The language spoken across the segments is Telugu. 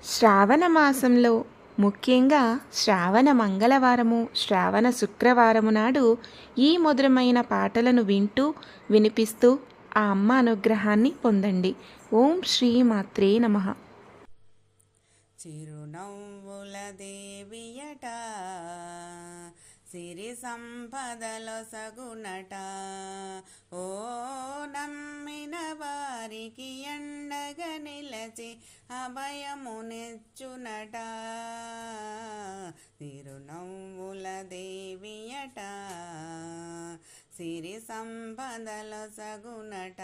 శ్రావణ మాసంలో ముఖ్యంగా శ్రావణ మంగళవారము, శ్రావణ శుక్రవారము నాడు ఈ మధురమైన పాటలను వింటూ వినిపిస్తూ ఆ అమ్మ అనుగ్రహాన్ని పొందండి. ఓం శ్రీ మాత్రే నమః. చిరునవ్వుల దేవియట సిరి సంపదలో సగునట, ఓ నమ్మిన వారికి ఎండగా నిలచి అభయమునెచ్చునట. చిరునవ్వుల దేవియట సిరి సంపదలో సగునట.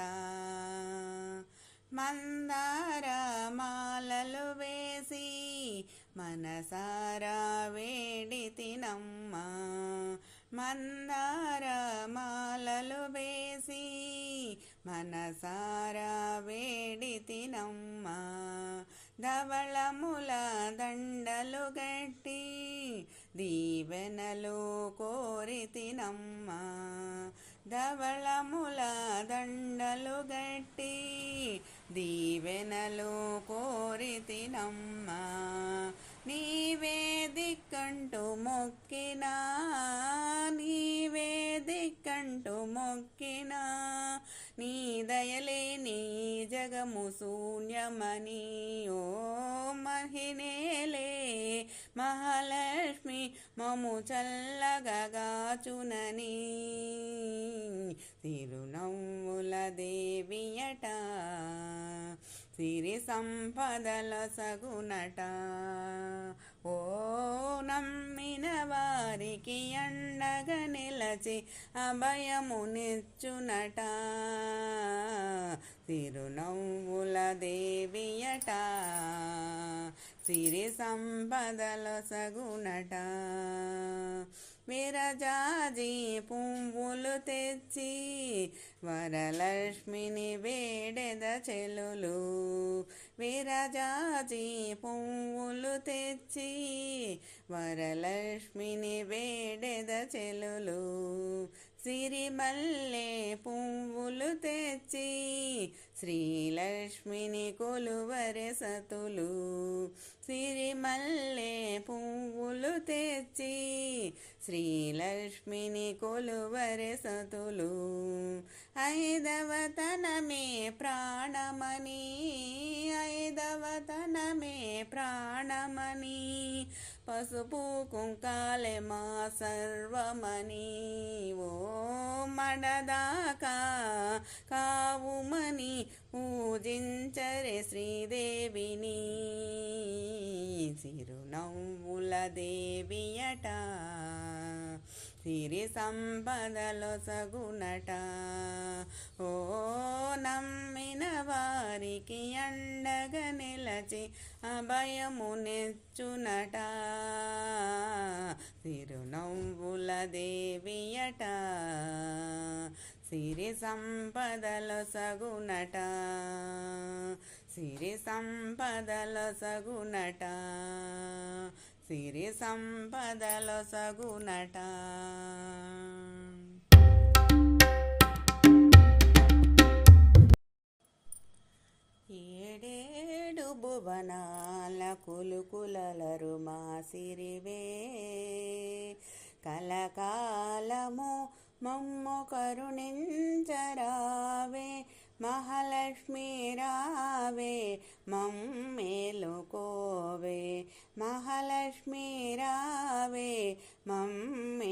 మందార మాలలు వేసి మనసారా వేడితినమ్మ, మందార మాలలు వేసి మనసారా వేడితినమ్మ. ధవళముల దండలు గట్టి దీవెనలు కోరితినమ్మ, ధవళముల దండలు గట్టి దీవెనలు కోరితినమ్మ. నీవే దిక్కంటూ మొక్కినా, నీవే దిక్కంటూ మొక్కినా, నీ దయలేని జగము శూన్యమని, ఓ మహినేలే మహాలక్ష్మి మము చల్లగా గాచునని. తిరునవ్వుల దేవియట సిరి సంపదల సగునట, ఓ నమ్మిన వారికి అండగా నిలచి అభయమునిచ్చునట. తిరునవ్వుల దేవియట సిరి సంపదల సగునట. విరజాజి పువ్వులు తెచ్చి వరలక్ష్మిని వేడెద చెలులు, విరజాజి పువ్వులు తెచ్చి వరలక్ష్మిని వేడెద చెలులు. సిరిమల్లె పువ్వులు తెచ్చి శ్రీలక్ష్మిని కొలువరె సతులు, సిరిమల్లె పువ్వులు తెచ్చి శ్రీలక్ష్మిని కొలువరె సతులు. ఐదవతనమే ప్రాణమని, ఐదవతనమే ప్రాణమని, పసుపు కుంకాలే మా సర్వమని, ఓ మడదాకా కావుమని పూజించరే శ్రీదేవిని. చిరునవ్వుల దేవియట సిరి సంపదలో సగునట, ఓ నమ్మిన వారికి అండగా నిలచి అభయమునెచ్చునట. తిరునవ్వుల దేవియట సిరి సంపదలో సగునట, సిరి సంపదలో సగునట, సిరి సంపదలో సగునట. ఏడేడు భువనాల కులుకులలరు మా సిరివే, కలకాలము మమ్ము కరుణించరావే, మహాలక్ష్మి రావే మమ్మేలుకోవే, మహాలక్ష్మి రావే మమ్మేలుకోవే.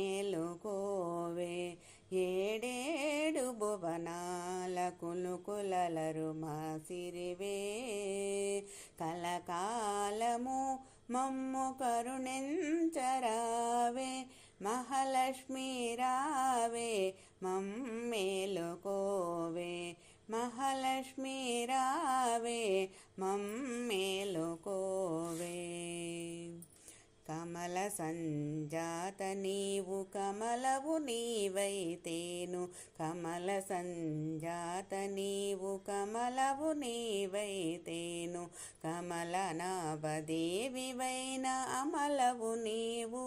ఏడేడు భువనాల కులుకులలరు మా సిరివే, కలకాలము మమ్ము కరుణించరావే, మహాలక్ష్మి రావే మమ్మేలుకోవే, మహాలక్ష్మి రావే మమ్మేలుకోవే. కమల సంజాత నీవు కమలవు నీవైతేను, కమల సంజాత నీవు కమలవు నీవైతేను, కమల నాభదేవివైన అమలవు నీవు,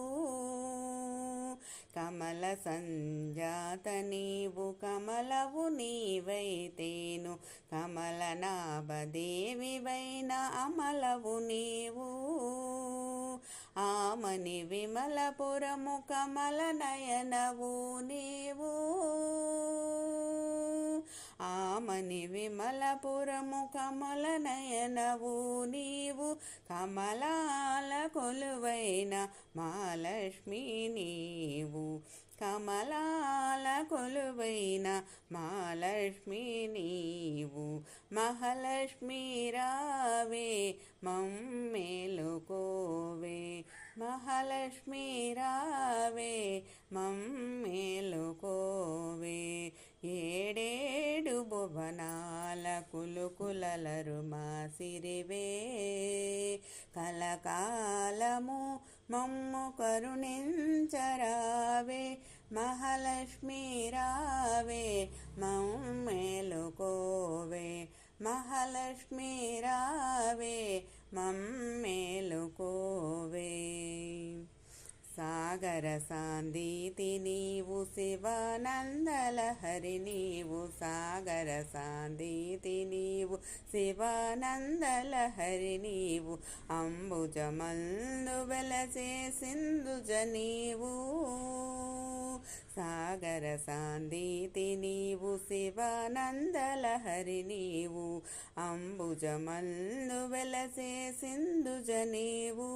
కమల సంజాత నీవు కమలవు నీవైతేను, కమల నాభదేవివైన అమలవు నీవు ఆమని విమలపురము కమల నయనవు నీవు ఆమని విమలపురము కమల నయనవు నీవు కమలాల కొలువైన మహాలక్ష్మి నీవు కమలాల కొలువైన మహాలక్ష్మి నీవు మహాలక్ష్మి రావే మమ్మేలుకోవే మహాలక్ష్మి రావే మమ్మేలుకోవే ఏడేడు భువనాల కులుకులలరు మాసిరివే కలకాలము మమ్ము కరుణించరావే మహాలక్ష్మి రావే మమ్మేలుకోవే మహాలక్ష్మి రావే మమ్మేలుకోవే సాగర సాందీతి నీవు శివానందలహరి నీవు సాగర సాందీతి నీవు శివానందలహరి నీవు అంబుజమందు వెలసే సింధుజ నీవు సాగర సాందీతి నీవు శివానందలహరి నీవు అంబుజమందు వెలసే సింధుజ నీవు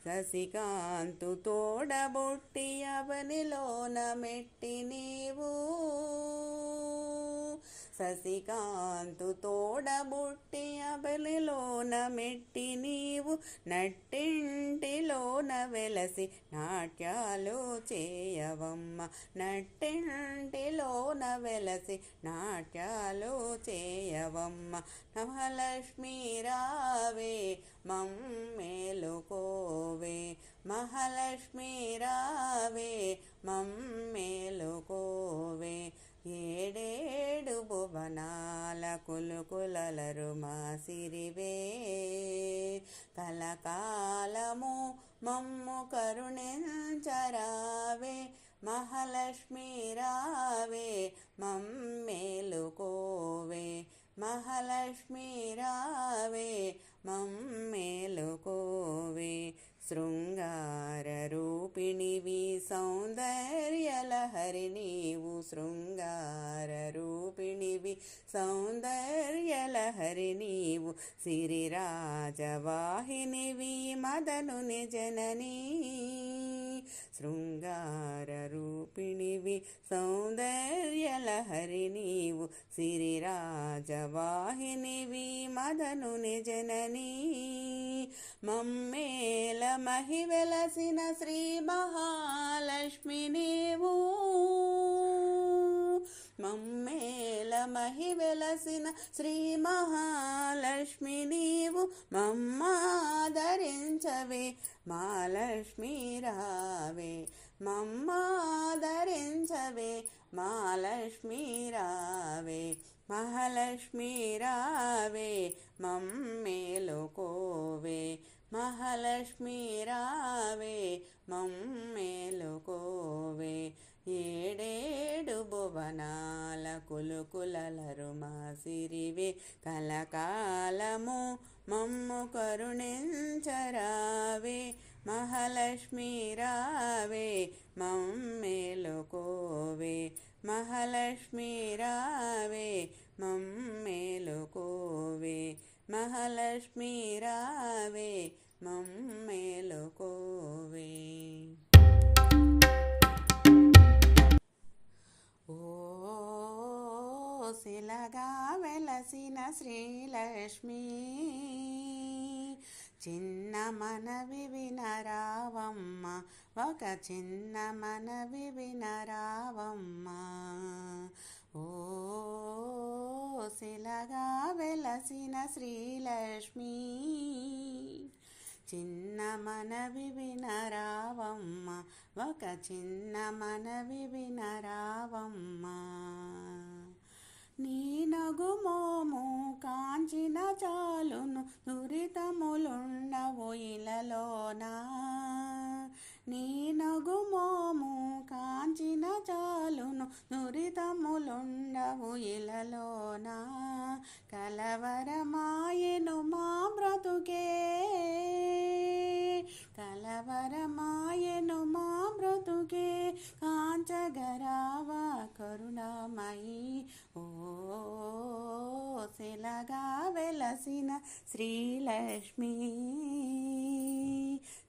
శశికాంతు తోడబొట్టి అవనిలోన మెట్టి నీవు శశికాంతు తోడబుట్టి అవలిలోన మెట్టి నీవు నట్టింటిలోన వెలసి నాట్యాలు చేయవమ్మ నట్టింటిలోన వెలసి నాట్యాలు చేయవమ్మ మహాలక్ష్మి రావే మమ్మేలుకోవే మహాలక్ష్మి రావే మమ్మేలుకోవే ఏడేడు భువనాల కులుకులలరు మాసిరివే కలకాలము మమ్ము కరుణించరావే మహాలక్ష్మి రావే మమ్మేలుకోవే మహాలక్ష్మి రావే మమ్మేలుకోవే శృంగార రూపిణివి సౌందర్యలహరి నీవు శృంగార రూపిణివి సౌందర్యలహరి నీవు సిరిరాజవాహినివి మదనుని జననీ శృంగార రూపిణివి సౌందర్యలహరి నీవు సిరిరాజవాహినివి మదనుని జననీ మమ్మేల మహివెలసిన శ్రీ మహాలక్ష్మి నీవు మమ్మేల మహివెలసిన శ్రీ మహాలక్ష్మి నీవు మమ్మాదరించవే మహాలక్ష్మి రావే మమ్మాదరించవే మహాలక్ష్మి రావే మహాలక్ష్మి రావే మమ్మేలుకోవే మహాలక్ష్మి రావే మమ్మేలుకోవే ఏడేడు భువనాల కులుకులలరు మాసిరివే కలకాలము మమ్ము కరుణించరావే మహాలక్ష్మి రావే మమ్మేలుకోవే మహాలక్ష్మి రావే మమ్మేలుకోవే మహాలక్ష్మి రావే మమ్మేలుకోవే ఓ శిలగా వెలసిన శ్రీలక్ష్మి చిన్న మనవి వినరావమ్మ ఒక చిన్న మనవి వినరావమ్మ ఓ శిలగా వెలసిన శ్రీలక్ష్మి చిన్న మనవి వినరావమ్మ ఒక చిన్న మనవి వినరావమ్మ నీ నగుమోము కాంచిన చాలును దురితములుండవు ఇలలోనా నీ నగుమోము కాంచిన చాలును దురితములుండవు ఇలలోనా కలవరమాయెను మా బ్రతుకే, కలవరమాయెను మా బ్రతుకే, కాంచగరావా కరుణామయి ఓ శిలగా వెలసిన శ్రీలక్ష్మి.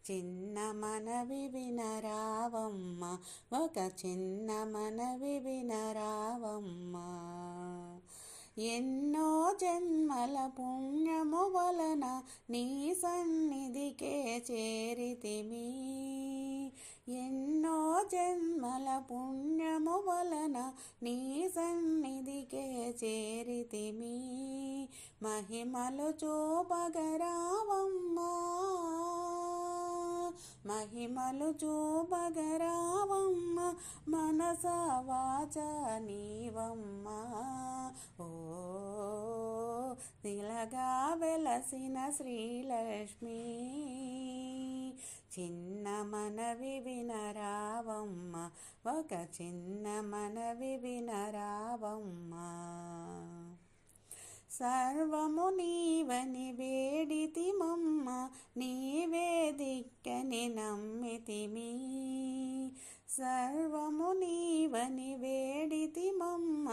చిన్న మనవి వినరావమ్మ, ఒక చిన్న మనవి వినరావమ్మ. ఎన్నో జన్మల పుణ్యము వలన నీ సన్నిధికే చేరితిమి, ఎన్నో జన్మల పుణ్యము వలన నీ సన్నిధికే చేరితిమి. మహిమలు చూపగరావమ్మా, మహిమలు చూపగరావమ్మ, మనస వాచ నీవమ్మ ఓ శిలగా వెలసిన శ్రీలక్ష్మి. చిన్న మనవి వినరావమ్మ, ఒక చిన్న మనవి వినరావమ్మ. సర్వము నీవని వేడితిమమ్మ, నీవే దిక్కని నమ్మితిమి, సర్వము నీవని వేడితిమమ్మ,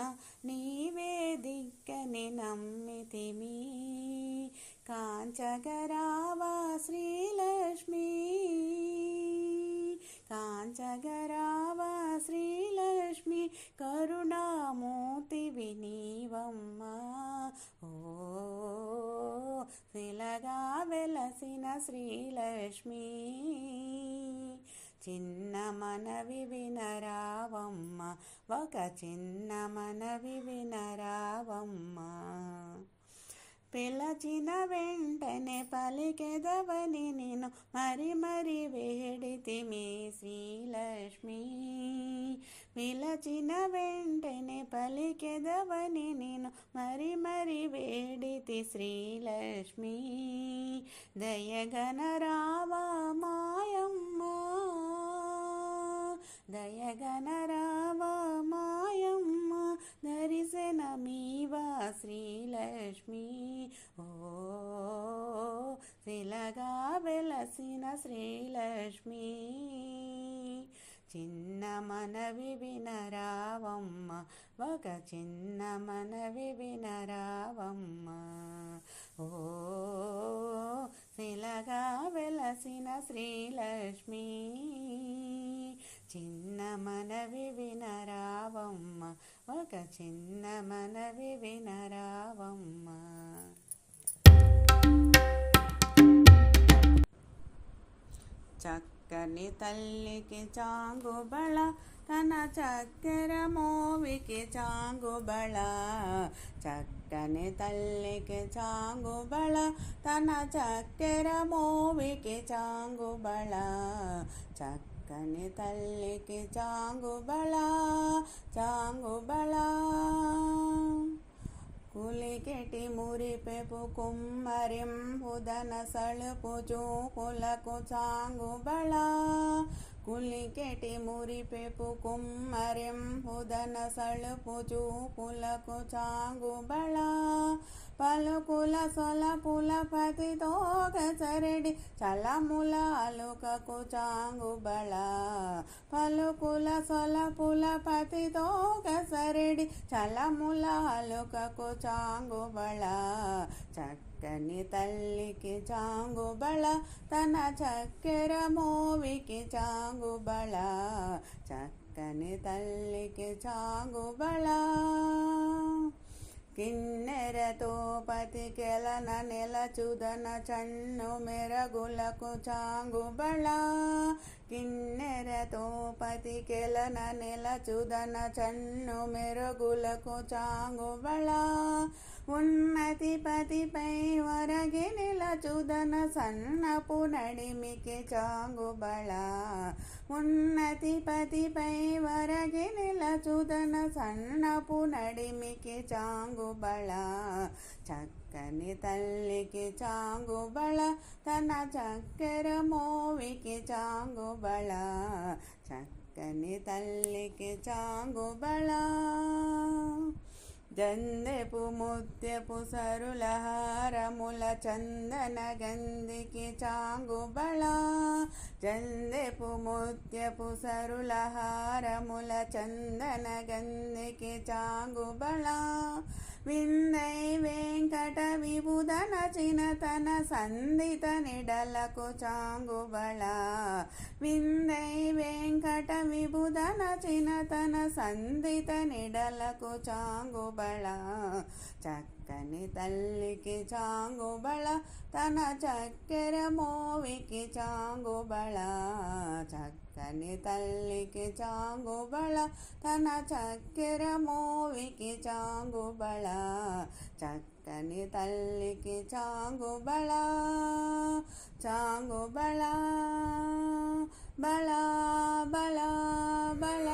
నీవే దిక్కని నమ్మితిమి. కాంచగరావా శ్రీలక్ష్మి, కాంచగరావా శ్రీలక్ష్మి, కరుణామూర్తివి నీవమ్మ ఓ శిలగా వెలసిన శ్రీలక్ష్మి. చిన్న మనవి వినరావమ్మ, ఒక చిన్న మనవి వినరావమ్మ. పిలచిన వెంటనే పలికెదవని నిన్ను మరి మరి వేడితిమి శ్రీలక్ష్మి, పిలచిన వెంటనే పలికెదవని నిన్ను మరి మరి వేడితి శ్రీలక్ష్మి. దయగనరావా మాయమ్మ, దయగనరావా మాయమ్మ, దర్శనమీవా శ్రీలక్ష్మి ఓ శిలగా వెలసిన శ్రీలక్ష్మి. చిన్న మనవి వినరావమ్మ, ఒక చిన్న మనవి వినరావమ్మ ఓ శిలగా వెలసిన శ్రీలక్ష్మి. చిన్న మనవి వినరావమ్మ, ఒక చిన్న మనవి వినరావమ్మ. చక్కని తల్లికి చాంగుబళ, తన చక్కెర మోవికి చాంగుబళ, చక్కని తల్లికి చాంగుబళ, తన చక్కెర మోవికి చాంగుబళ, చక్కని తల్లికి చాంగుబళ, చాంగుబళ. కులికెటి మురిపెపు కుమ్మరింపుదన సళుపు చూపులకు చాంగుబళ, కులికెటి మురిపెపు కుమ్మరింపుదన సళుపు చూపులకు చాంగుబళ, పలుకుల సొలపుల పతితో గసరడి చలముల అలుకకు చాంగుబళ, పలుకుల సొలపుల పతితో గసరడి చలముల అలుకకు చాంగుబళ, చక్కని తల్లికి చాంగుబళ, తన చక్కెర మోవికి చాంగుబళ, చక్కని తల్లికి చాంగుబళ. కిన్నెరతో పతికెలన నెలచుదన చన్ను మెరగులకు చాంగుబళ, కిన్నెరతో పతికెలన నెలచుదన చన్ను మెరుగులకు చాంగుబళ, ఉన్నతి పతిపై వరగి నిలచుదన సన్నపు నడిమికి చాంగుబళ, ఉన్నతి పతిపై వరగి నిలచుదన సన్నపు నడిమికి చాంగుబళ, చక్కని తల్లికి చాంగుబళ, తన చక్కెర మోవికి చాంగుబళ, చక్కని తల్లికి చాంగుబళ. జందెపు ముత్యపు సరులహారముల చందన గంధికి చాంగుబళ జందెపు ముత్యపు సరులహారముల చందన గంధికి చాంగుబళ విన్నై వెంకట విభుదన చినతన సందిత నిడలకు చాంగుబళ విన్నై వెంకట విభుదన చినతన సందిత నిడలకు చాంగుబళ చక్కని తల్లికి చాంగుబళ తన చక్కెర మోవికి చాంగుబళ చక్కని తల్లికి చాంగుబళ తన చక్కెర మోవికి చాంగుబళ చక్కని తల్లికి చాంగుబళ చాంగుబళ బళ బళ బళ